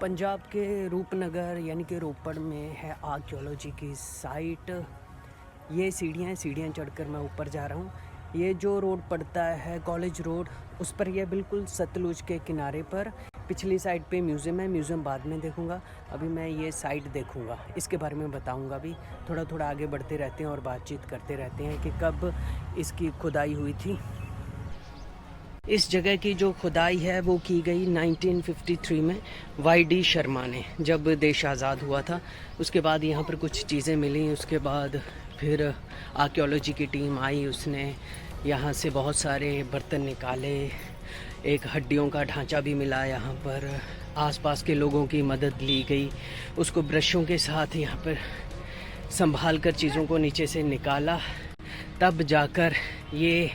पंजाब के रूपनगर यानी कि रोपड़ में है आर्कियोलॉजी की साइट। ये सीढ़ियाँ चढ़कर मैं ऊपर जा रहा हूँ। ये जो रोड पड़ता है कॉलेज रोड, उस पर यह बिल्कुल सतलुज के किनारे पर पिछली साइड पे म्यूज़ियम है। म्यूज़ियम बाद में देखूँगा, अभी मैं ये साइट देखूँगा, इसके बारे में बताऊँगा। अभी थोड़ा थोड़ा आगे बढ़ते रहते हैं और बातचीत करते रहते हैं कि कब इसकी खुदाई हुई थी। इस जगह की जो खुदाई है वो की गई 1953 में वाई.डी. शर्मा ने, जब देश आज़ाद हुआ था। उसके बाद यहाँ पर कुछ चीज़ें मिली, उसके बाद फिर आर्कियोलॉजी की टीम आई, उसने यहाँ से बहुत सारे बर्तन निकाले, एक हड्डियों का ढांचा भी मिला यहाँ पर। आसपास के लोगों की मदद ली गई, उसको ब्रशों के साथ यहाँ पर संभाल कर चीज़ों को नीचे से निकाला, तब जाकर ये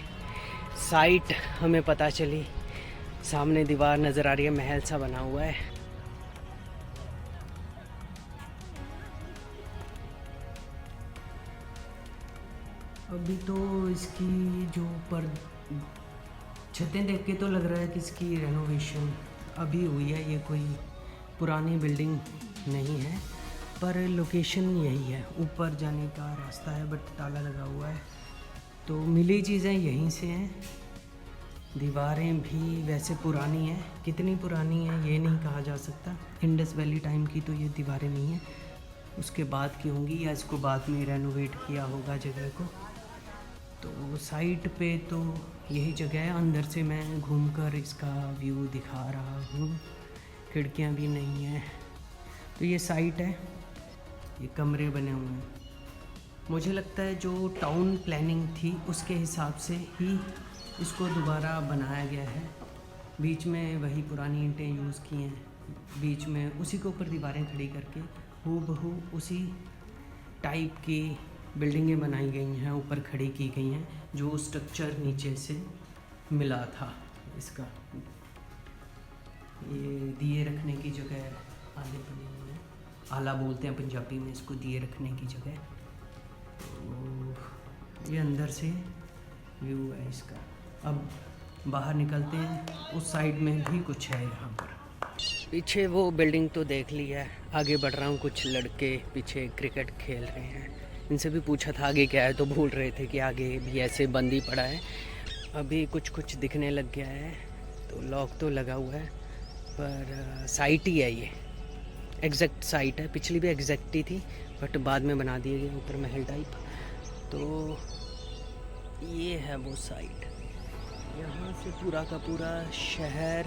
साइट हमें पता चली। सामने दीवार नज़र आ रही है, महल सा बना हुआ है। अभी तो इसकी जो पर छतें देख के तो लग रहा है कि इसकी रेनोवेशन अभी हुई है। ये कोई पुरानी बिल्डिंग नहीं है, पर लोकेशन यही है। ऊपर जाने का रास्ता है बट ताला लगा हुआ है, तो मिली चीज़ें यहीं से हैं। दीवारें भी वैसे पुरानी हैं, कितनी पुरानी है ये नहीं कहा जा सकता। इंडस वैली टाइम की तो ये दीवारें नहीं हैं, उसके बाद की होंगी या इसको बाद में रेनोवेट किया होगा जगह को। तो साइट पे तो यही जगह है। अंदर से मैं घूमकर इसका व्यू दिखा रहा हूँ। खिड़कियाँ भी नहीं हैं। तो ये साइट है, ये कमरे बने हुए हैं। मुझे लगता है जो टाउन प्लानिंग थी उसके हिसाब से ही इसको दोबारा बनाया गया है। बीच में वही पुरानी ईंटें यूज़ की हैं, बीच में उसी के ऊपर दीवारें खड़ी करके हूबहू उसी टाइप की बिल्डिंगें बनाई गई हैं, ऊपर खड़ी की गई हैं, जो स्ट्रक्चर नीचे से मिला था। इसका ये दिए रखने की जगह आले बनी हुई है, आला बोलते हैं पंजाबी में इसको, दिए रखने की जगह। तो ये अंदर से व्यू है इसका। अब बाहर निकलते हैं, उस साइड में भी कुछ है यहाँ पर। पीछे वो बिल्डिंग तो देख ली है, आगे बढ़ रहा हूँ। कुछ लड़के पीछे क्रिकेट खेल रहे हैं, इनसे भी पूछा था आगे क्या है, तो बोल रहे थे कि आगे भी ऐसे बंद ही पड़ा है। अभी कुछ दिखने लग गया है, तो लॉक तो लगा हुआ है, पर साइट ही है ये, एग्जैक्ट साइट है। पिछली भी एग्जैक्ट ही थी बट बाद में बना दिए गए ऊपर महल टाइप। तो ये है वो साइट। यहाँ से पूरा का पूरा शहर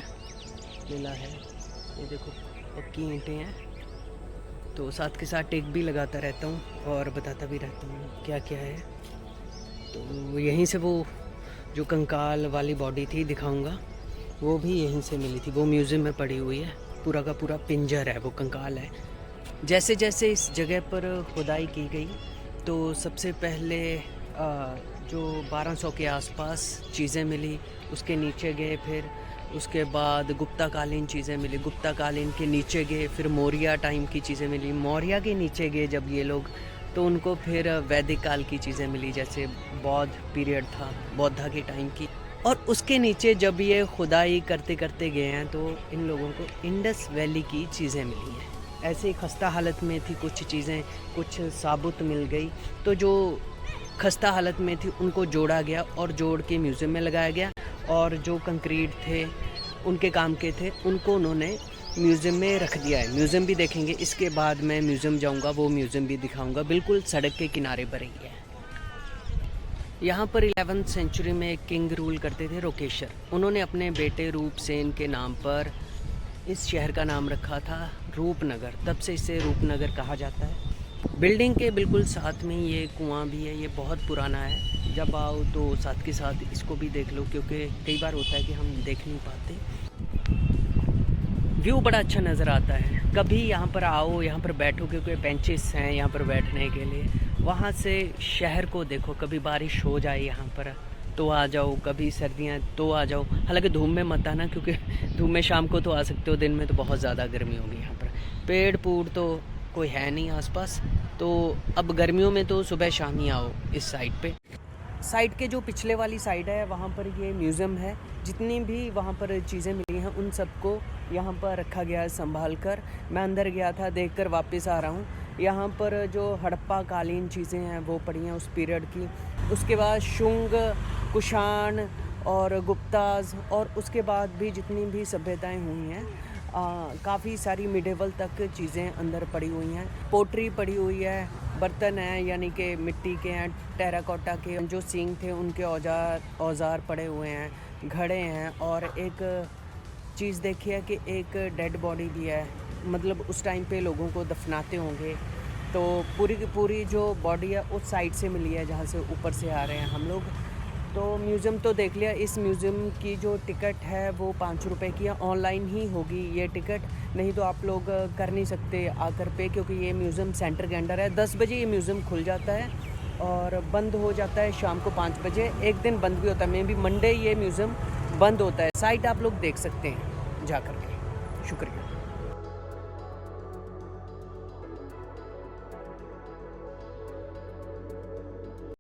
मिला है। ये देखो पक्की ईंटें हैं। तो साथ के साथ टेक भी लगाता रहता हूँ और बताता भी रहता हूँ क्या क्या है। तो यहीं से वो जो कंकाल वाली बॉडी थी दिखाऊंगा, वो भी यहीं से मिली थी। वो म्यूज़ियम में पड़ी हुई है, पूरा का पूरा पिंजर है, वो कंकाल है। जैसे जैसे इस जगह पर खुदाई की गई, तो सबसे पहले जो 1200 के आसपास चीज़ें मिली, उसके नीचे गए, फिर उसके बाद गुप्ता कालीन चीज़ें मिली, गुप्ता कालीन के नीचे गए, फिर मौर्य टाइम की चीज़ें मिली, मौर्य के नीचे गए जब ये लोग, तो उनको फिर वैदिक काल की चीज़ें मिली, जैसे बौद्ध पीरियड था, बौद्धा के टाइम की। और उसके नीचे जब ये खुदाई करते करते गए हैं तो इन लोगों को इंडस वैली की चीज़ें मिली हैं। ऐसे ही खस्ता हालत में थी कुछ चीज़ें, कुछ साबुत मिल गई, तो जो खस्ता हालत में थी उनको जोड़ा गया और जोड़ के म्यूज़ियम में लगाया गया। और जो कंक्रीट थे उनके काम के थे, उनको उन्होंने म्यूज़ियम में रख दिया है। म्यूज़ियम भी देखेंगे, इसके बाद मैं म्यूज़ियम जाऊंगा, वो म्यूज़ियम भी दिखाऊंगा। बिल्कुल सड़क के किनारे पर ही है। यहाँ पर 11वीं सेंचुरी में एक किंग रूल करते थे, रोकेशर। उन्होंने अपने बेटे रूपसेन के नाम पर इस शहर का नाम रखा था रूपनगर, तब से इसे रूपनगर कहा जाता है। बिल्डिंग के बिल्कुल साथ में ये कुआं भी है, ये बहुत पुराना है। जब आओ तो साथ के साथ इसको भी देख लो, क्योंकि कई बार होता है कि हम देख नहीं पाते। व्यू बड़ा अच्छा नज़र आता है। कभी यहाँ पर आओ, यहाँ पर बैठो, क्योंकि बेंचेस हैं यहाँ पर बैठने के लिए। वहाँ से शहर को देखो, कभी बारिश हो जाए यहाँ पर तो आ जाओ, कभी सर्दियाँ तो आ जाओ। हालांकि धूप में मत आना, क्योंकि धूप में शाम को तो आ सकते हो, दिन में तो बहुत ज़्यादा गर्मी होगी यहाँ पर। पेड़ पूड़ तो कोई है नहीं आसपास, तो अब गर्मियों में तो सुबह शाम ही आओ इस साइड पे। साइड के जो पिछले वाली साइड है वहाँ पर ये म्यूज़ियम है, जितनी भी वहाँ पर चीज़ें मिली हैं उन सबको यहाँ पर रखा गया है संभाल कर। मैं अंदर गया था, देखकर वापस आ रहा हूँ। यहाँ पर जो हड़प्पा कालीन चीज़ें हैं वो पड़ी हैं उस पीरियड की। उसके बाद शुंग, कुषाण और गुप्ताज़, और उसके बाद भी जितनी भी सभ्यताएं हुई हैं काफ़ी सारी मिडेवल तक चीज़ें अंदर पड़ी हुई हैं। पोट्री पड़ी हुई है, बर्तन हैं यानी कि मिट्टी के हैं, टेराकोटा के, जो सींग थे उनके औजार पड़े हुए हैं, घड़े हैं, और एक चीज़ देखी है कि एक डेड बॉडी भी है, मतलब उस टाइम पे लोगों को दफनाते होंगे। तो पूरी की पूरी जो बॉडी है उस साइड से मिली है जहाँ से ऊपर से आ रहे हैं हम लोग। तो म्यूज़ियम तो देख लिया। इस म्यूज़ियम की जो टिकट है वो 5 रुपए की है। ऑनलाइन ही होगी ये टिकट, नहीं तो आप लोग कर नहीं सकते आकर पे, क्योंकि ये म्यूज़ियम सेंटर के अंडर है। 10 बजे ये म्यूज़ियम खुल जाता है और बंद हो जाता है शाम को 5 बजे। एक दिन बंद भी होता है, मे बी मंडे ये म्यूज़ियम बंद होता है। साइट आप लोग देख सकते हैं जा कर के। शुक्रिया।